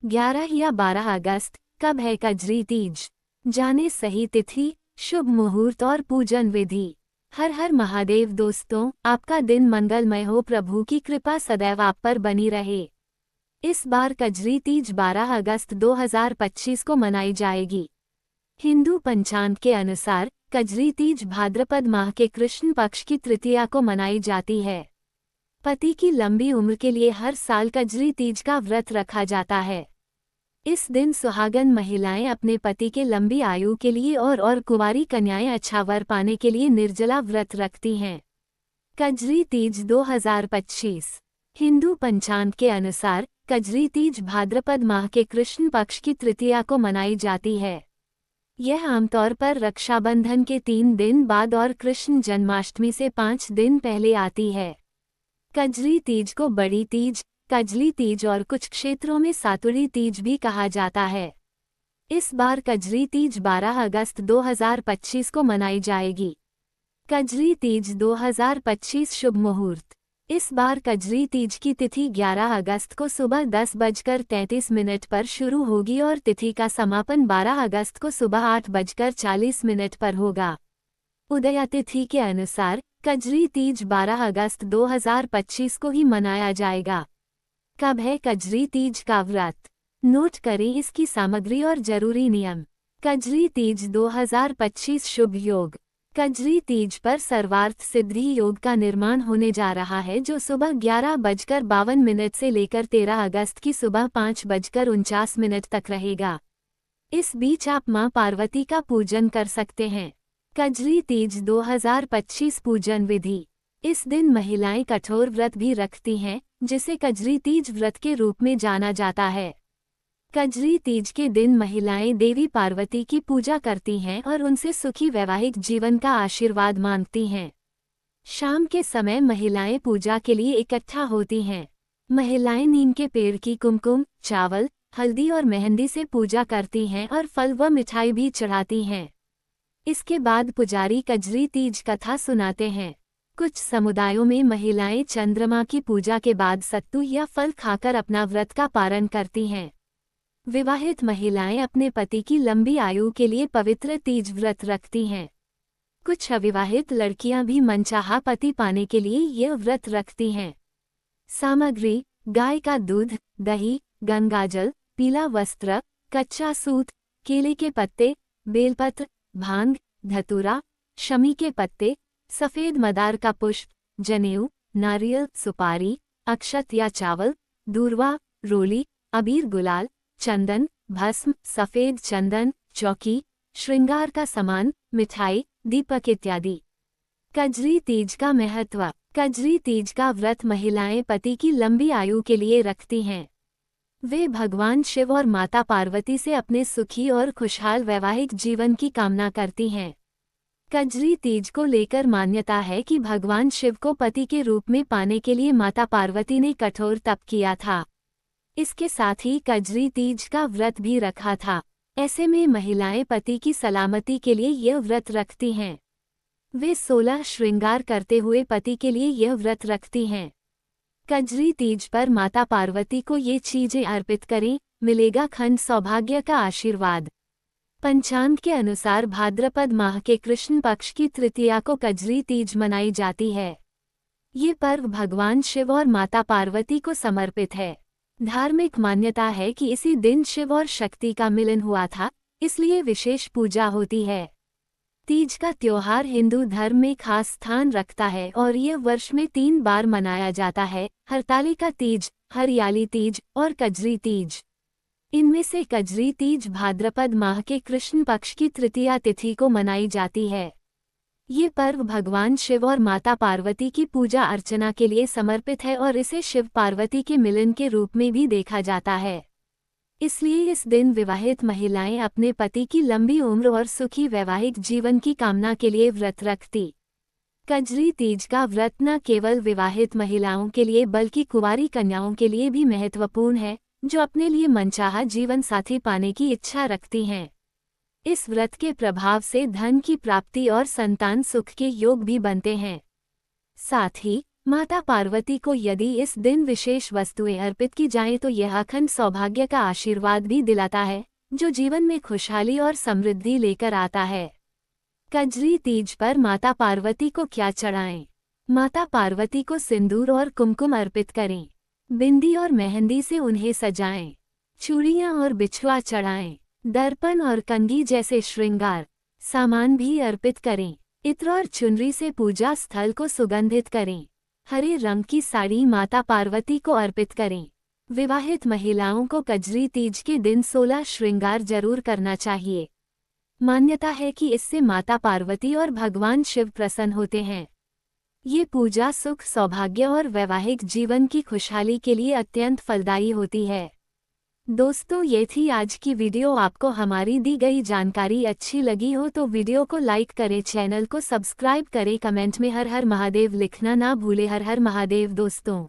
11 या 12 अगस्त कब है कजरी तीज? जाने सही तिथि, शुभ मुहूर्त और पूजन विधि। हर हर महादेव दोस्तों, आपका दिन मंगलमय हो। प्रभु की कृपा सदैव आप पर बनी रहे। इस बार कजरी तीज 12 अगस्त 2025 को मनाई जाएगी। हिंदू पंचांग के अनुसार कजरी तीज भाद्रपद माह के कृष्ण पक्ष की तृतीया को मनाई जाती है। पति की लंबी उम्र के लिए हर साल कजरी तीज का व्रत रखा जाता है। इस दिन सुहागन महिलाएं अपने पति के लंबी आयु के लिए और कुंवारी कन्याएं अच्छा वर पाने के लिए निर्जला व्रत रखती हैं। कजरी तीज 2025 हिंदू पंचांग के अनुसार कजरी तीज भाद्रपद माह के कृष्ण पक्ष की तृतीया को मनाई जाती है। यह आमतौर पर रक्षाबंधन के 3 दिन बाद और कृष्ण जन्माष्टमी से 5 दिन पहले आती है। कजरी तीज को बड़ी तीज, कजली तीज और कुछ क्षेत्रों में सातुड़ी तीज भी कहा जाता है। इस बार कजरी तीज 12 अगस्त 2025 को मनाई जाएगी। कजरी तीज 2025 शुभ मुहूर्त। इस बार कजरी तीज की तिथि 11 अगस्त को सुबह 10:33 पर शुरू होगी और तिथि का समापन 12 अगस्त को सुबह 8:40 पर होगा। उदया तिथि के अनुसार कजरी तीज 12 अगस्त 2025 को ही मनाया जाएगा। कब है कजरी तीज का व्रत? नोट करें इसकी सामग्री और जरूरी नियम। कजरी तीज 2025 शुभ योग। कजरी तीज पर सर्वार्थ सिद्धि योग का निर्माण होने जा रहा है, जो सुबह 11:52 से लेकर 13 अगस्त की सुबह 5:49 तक रहेगा। इस बीच आप मां पार्वती का पूजन कर सकते हैं। कजरी तीज 2025 पूजन विधि। इस दिन महिलाएं कठोर व्रत भी रखती हैं, जिसे कजरी तीज व्रत के रूप में जाना जाता है। कजरी तीज के दिन महिलाएं देवी पार्वती की पूजा करती हैं और उनसे सुखी वैवाहिक जीवन का आशीर्वाद मांगती हैं। शाम के समय महिलाएं पूजा के लिए इकट्ठा होती हैं। महिलाएं नीम के पेड़ की कुमकुम, चावल, हल्दी और मेहंदी से पूजा करती हैं और फल व मिठाई भी चढ़ाती हैं। इसके बाद पुजारी कजरी तीज कथा सुनाते हैं। कुछ समुदायों में महिलाएं चंद्रमा की पूजा के बाद सत्तू या फल खाकर अपना व्रत का पारण करती हैं। विवाहित महिलाएं अपने पति की लंबी आयु के लिए पवित्र तीज व्रत रखती हैं। कुछ अविवाहित लड़कियां भी मनचाहा पति पाने के लिए यह व्रत रखती हैं। सामग्री: गाय का दूध, दही, गंगाजल, पीला वस्त्र, कच्चा सूत, केले के पत्ते, बेलपत्र, भांग, धतूरा, शमी के पत्ते, सफेद मदार का पुष्प, जनेऊ, नारियल, सुपारी, अक्षत या चावल, दूर्वा, रोली, अबीर, गुलाल, चंदन, भस्म, सफेद चंदन, चौकी, श्रृंगार का सामान, मिठाई, दीपक इत्यादि। कजरी तीज का महत्व। कजरी तीज का व्रत महिलाएं पति की लंबी आयु के लिए रखती हैं। वे भगवान शिव और माता पार्वती से अपने सुखी और खुशहाल वैवाहिक जीवन की कामना करती हैं। कजरी तीज को लेकर मान्यता है कि भगवान शिव को पति के रूप में पाने के लिए माता पार्वती ने कठोर तप किया था। इसके साथ ही कजरी तीज का व्रत भी रखा था। ऐसे में महिलाएं पति की सलामती के लिए यह व्रत रखती हैं। वे 16 श्रृंगार करते हुए पति के लिए यह व्रत रखती हैं। कजरी तीज पर माता पार्वती को ये चीजें अर्पित करें, मिलेगा खंड सौभाग्य का आशीर्वाद। पंचांग के अनुसार भाद्रपद माह के कृष्ण पक्ष की तृतीया को कजरी तीज मनाई जाती है। ये पर्व भगवान शिव और माता पार्वती को समर्पित है। धार्मिक मान्यता है कि इसी दिन शिव और शक्ति का मिलन हुआ था, इसलिए विशेष पूजा होती है। तीज का त्योहार हिंदू धर्म में खास स्थान रखता है और यह वर्ष में 3 बार मनाया जाता है: हरतालिका तीज, हरियाली तीज और कजरी तीज। इनमें से कजरी तीज भाद्रपद माह के कृष्ण पक्ष की तृतीया तिथि को मनाई जाती है। ये पर्व भगवान शिव और माता पार्वती की पूजा अर्चना के लिए समर्पित है और इसे शिव पार्वती के मिलन के रूप में भी देखा जाता है। इसलिए इस दिन विवाहित महिलाएं अपने पति की लंबी उम्र और सुखी वैवाहिक जीवन की कामना के लिए व्रत रखती। कजरी तीज का व्रत न केवल विवाहित महिलाओं के लिए बल्कि कुंवारी कन्याओं के लिए भी महत्वपूर्ण है, जो अपने लिए मनचाहा जीवन साथी पाने की इच्छा रखती हैं। इस व्रत के प्रभाव से धन की प्राप्ति और संतान सुख के योग भी बनते हैं। साथ ही माता पार्वती को यदि इस दिन विशेष वस्तुएं अर्पित की जाएं तो यह अखंड सौभाग्य का आशीर्वाद भी दिलाता है, जो जीवन में खुशहाली और समृद्धि लेकर आता है। कजरी तीज पर माता पार्वती को क्या चढ़ाएं? माता पार्वती को सिंदूर और कुमकुम अर्पित करें। बिंदी और मेहंदी से उन्हें सजाएं। चूड़ियां और बिछुआ चढ़ाएं। दर्पण और कंघी जैसे श्रृंगार सामान भी अर्पित करें। इत्र और चुनरी से पूजा स्थल को सुगंधित करें। हरे रंग की साड़ी माता पार्वती को अर्पित करें। विवाहित महिलाओं को कजरी तीज के दिन 16 श्रृंगार जरूर करना चाहिए। मान्यता है कि इससे माता पार्वती और भगवान शिव प्रसन्न होते हैं। ये पूजा सुख, सौभाग्य और वैवाहिक जीवन की खुशहाली के लिए अत्यंत फलदायी होती है। दोस्तों, ये थी आज की वीडियो। आपको हमारी दी गई जानकारी अच्छी लगी हो तो वीडियो को लाइक करें, चैनल को सब्सक्राइब करें, कमेंट में हर हर महादेव लिखना ना भूलें। हर हर महादेव दोस्तों।